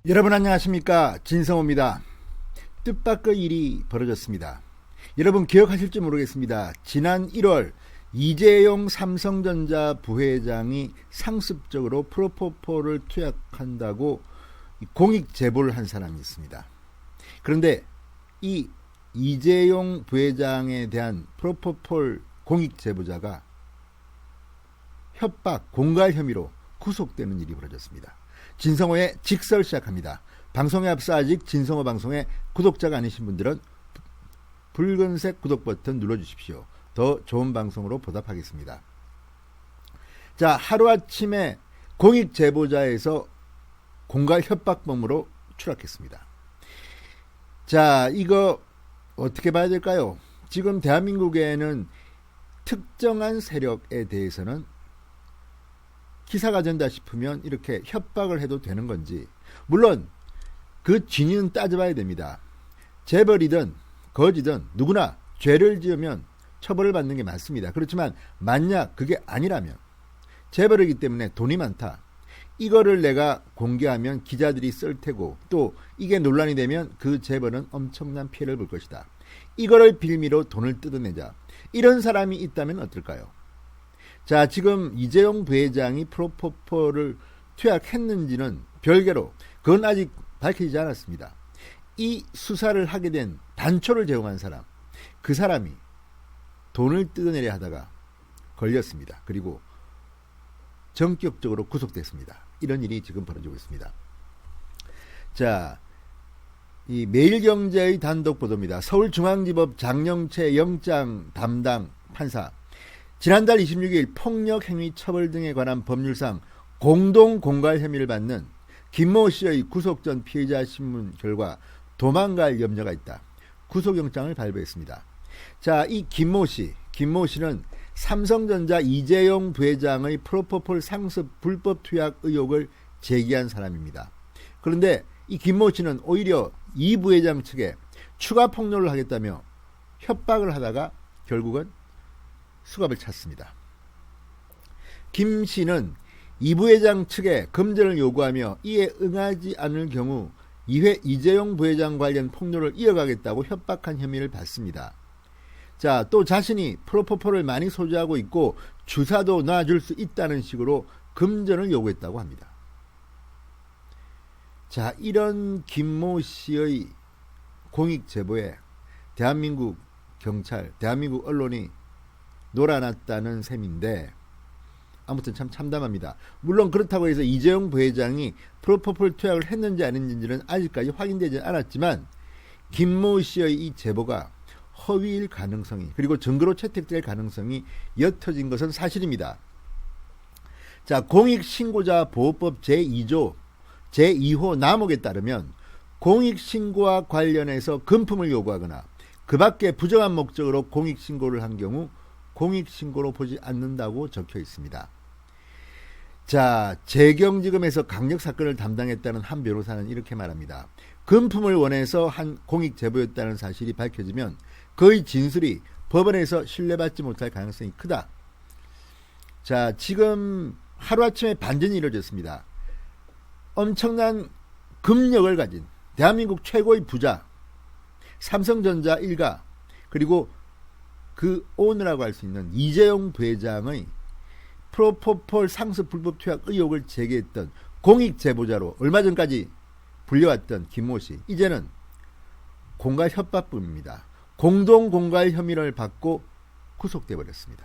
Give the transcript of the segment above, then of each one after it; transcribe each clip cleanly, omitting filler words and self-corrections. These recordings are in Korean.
여러분 안녕하십니까, 진성호입니다. 뜻밖의 일이 벌어졌습니다. 여러분 기억하실지 모르겠습니다. 지난 1월 이재용 삼성전자 부회장이 상습적으로 프로포폴을 투약한다고 공익 제보를 한 사람이 있습니다. 그런데 이 이재용 부회장에 대한 프로포폴 공익 제보자가 협박, 공갈 혐의로 구속되는 일이 벌어졌습니다. 진성호의 직설 시작합니다. 방송에 앞서 아직 진성호 방송에 구독자가 아니신 분들은 붉은색 구독 버튼 눌러주십시오. 더 좋은 방송으로 보답하겠습니다. 자, 하루아침에 공익 제보자에서 공갈 협박범으로 추락했습니다. 자, 이거 어떻게 봐야 될까요? 지금 대한민국에는 특정한 세력에 대해서는 기사가 된다 싶으면 이렇게 협박을 해도 되는 건지, 물론 그 진위는 따져봐야 됩니다. 재벌이든 거지든 누구나 죄를 지으면 처벌을 받는 게 맞습니다. 그렇지만 만약 그게 아니라면, 재벌이기 때문에 돈이 많다, 이거를 내가 공개하면 기자들이 쓸 테고 또 이게 논란이 되면 그 재벌은 엄청난 피해를 볼 것이다, 이거를 빌미로 돈을 뜯어내자, 이런 사람이 있다면 어떨까요? 자, 지금 이재용 부회장이 프로포폴을 투약했는지는 별개로 그건 아직 밝혀지지 않았습니다. 이 수사를 하게 된 단초를 제공한 사람, 그 사람이 돈을 뜯어내려 하다가 걸렸습니다. 그리고 전격적으로 구속됐습니다. 이런 일이 지금 벌어지고 있습니다. 자, 이 매일경제의 단독 보도입니다. 서울중앙지법 장영채 영장 담당 판사, 지난달 26일 폭력행위 처벌 등에 관한 법률상 공동 공갈 혐의를 받는 김모 씨의 구속 전 피해자 신문 결과 도망갈 염려가 있다, 구속영장을 발부했습니다. 자, 이 김모 씨는 삼성전자 이재용 부회장의 프로포폴 상습 불법 투약 의혹을 제기한 사람입니다. 그런데 이 김모 씨는 오히려 이 부회장 측에 추가 폭로를 하겠다며 협박을 하다가 결국은 수갑을 찼습니다. 김 씨는 이 부회장 측에 금전을 요구하며 이에 응하지 않을 경우 이회 이재용 부회장 관련 폭로를 이어가겠다고 협박한 혐의를 받습니다. 자, 또 자신이 프로포폴을 많이 소지하고 있고 주사도 놔줄 수 있다는 식으로 금전을 요구했다고 합니다. 자, 이런 김모 씨의 공익 제보에 대한민국 경찰, 대한민국 언론이 놀아났다는 셈인데, 아무튼 참 참담합니다. 물론 그렇다고 해서 이재용 부회장이 프로포폴 투약을 했는지 아닌지는 아직까지 확인되지 않았지만 김모 씨의 이 제보가 허위일 가능성이, 그리고 증거로 채택될 가능성이 옅어진 것은 사실입니다. 자, 공익신고자 보호법 제2조 제2호 남목에 따르면 공익신고와 관련해서 금품을 요구하거나 그 밖에 부정한 목적으로 공익신고를 한 경우 공익신고로 보지 않는다고 적혀 있습니다. 자, 재경지검에서 강력사건을 담당했다는 한 변호사는 이렇게 말합니다. 금품을 원해서 한 공익제보였다는 사실이 밝혀지면 그의 진술이 법원에서 신뢰받지 못할 가능성이 크다. 자, 지금 하루아침에 반전이 이루어졌습니다. 엄청난 금력을 가진 대한민국 최고의 부자 삼성전자 일가, 그리고 그 오너라고 할 수 있는 이재용 부회장의 프로포폴 상습 불법 투약 의혹을 제기했던 공익 제보자로 얼마 전까지 불려왔던 김모 씨, 이제는 공갈 협박범입니다. 공동 공갈 혐의를 받고 구속돼 버렸습니다.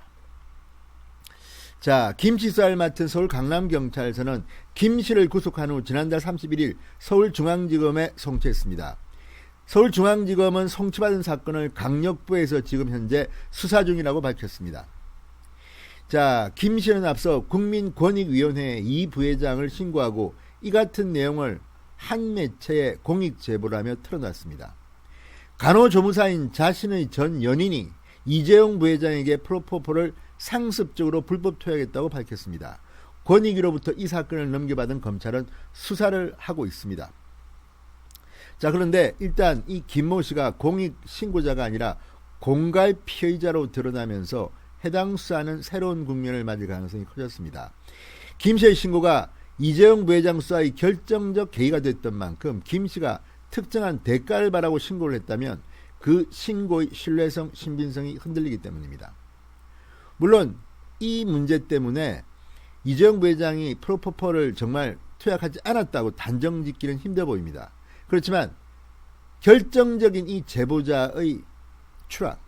자, 김 씨 수사를 맡은 서울 강남경찰서는 김 씨를 구속한 후 지난달 31일 서울중앙지검에 송치했습니다. 서울중앙지검은 송치받은 사건을 강력부에서 지금 현재 수사 중이라고 밝혔습니다. 자, 김 씨는 앞서 국민권익위원회에 이 부회장을 신고하고 이 같은 내용을 한 매체에 공익 제보라며 틀어놨습니다. 간호조무사인 자신의 전 연인이 이재용 부회장에게 프로포폴을 상습적으로 불법 투약했다고 밝혔습니다. 권익위로부터 이 사건을 넘겨받은 검찰은 수사를 하고 있습니다. 자, 그런데 일단 이 김모 씨가 공익 신고자가 아니라 공갈 피해자로 드러나면서 해당 수사는 새로운 국면을 맞을 가능성이 커졌습니다. 김 씨의 신고가 이재용 부회장 수사의 결정적 계기가 됐던 만큼 김 씨가 특정한 대가를 바라고 신고를 했다면 그 신고의 신뢰성, 신빙성이 흔들리기 때문입니다. 물론 이 문제 때문에 이재용 부회장이 프로포폴을 정말 투약하지 않았다고 단정짓기는 힘들어 보입니다. 그렇지만 결정적인 이 제보자의 추락,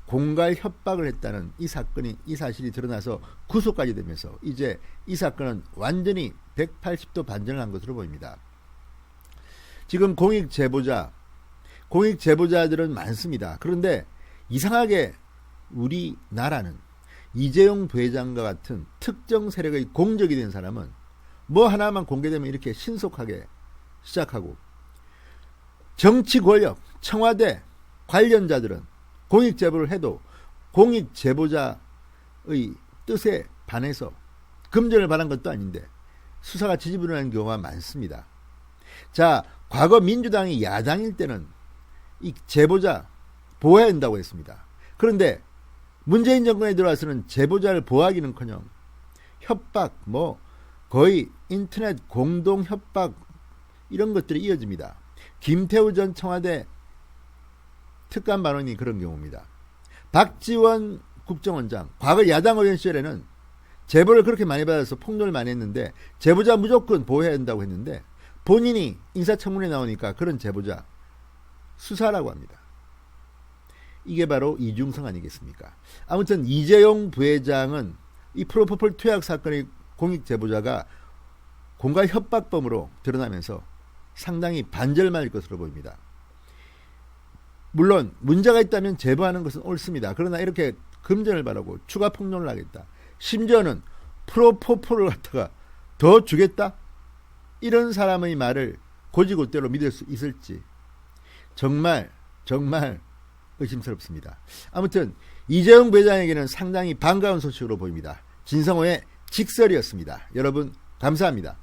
공갈 협박을 했다는 이 사실이 드러나서 구속까지 되면서 이제 이 사건은 완전히 180도 반전을 한 것으로 보입니다. 지금 공익 제보자들은 많습니다. 그런데 이상하게 우리나라는 이재용 부회장과 같은 특정 세력의 공적이 된 사람은 뭐 하나만 공개되면 이렇게 신속하게 시작하고, 정치 권력, 청와대 관련자들은 공익 제보를 해도 공익 제보자의 뜻에 반해서 금전을 받은 것도 아닌데 수사가 지지부진하는 경우가 많습니다. 자, 과거 민주당이 야당일 때는 이 제보자 보호해야 한다고 했습니다. 그런데 문재인 정권에 들어와서는 제보자를 보호하기는커녕 협박, 거의 인터넷 공동 협박 이런 것들이 이어집니다. 김태우 전 청와대 특감 반원이 그런 경우입니다. 박지원 국정원장, 과거 야당 의원 시절에는 제보를 그렇게 많이 받아서 폭로를 많이 했는데 제보자 무조건 보호해야 한다고 했는데 본인이 인사청문회 나오니까 그런 제보자 수사라고 합니다. 이게 바로 이중성 아니겠습니까? 아무튼 이재용 부회장은 이 프로포폴 투약 사건의 공익 제보자가 공갈 협박범으로 드러나면서 상당히 반절만일 것으로 보입니다. 물론 문제가 있다면 제보하는 것은 옳습니다. 그러나 이렇게 금전을 바라고 추가 폭로를 하겠다, 심지어는 프로포폴을 갖다가 더 주겠다, 이런 사람의 말을 고지고대로 믿을 수 있을지 정말 의심스럽습니다. 아무튼 이재용 부회장에게는 상당히 반가운 소식으로 보입니다. 진성호의 직설이었습니다. 여러분 감사합니다.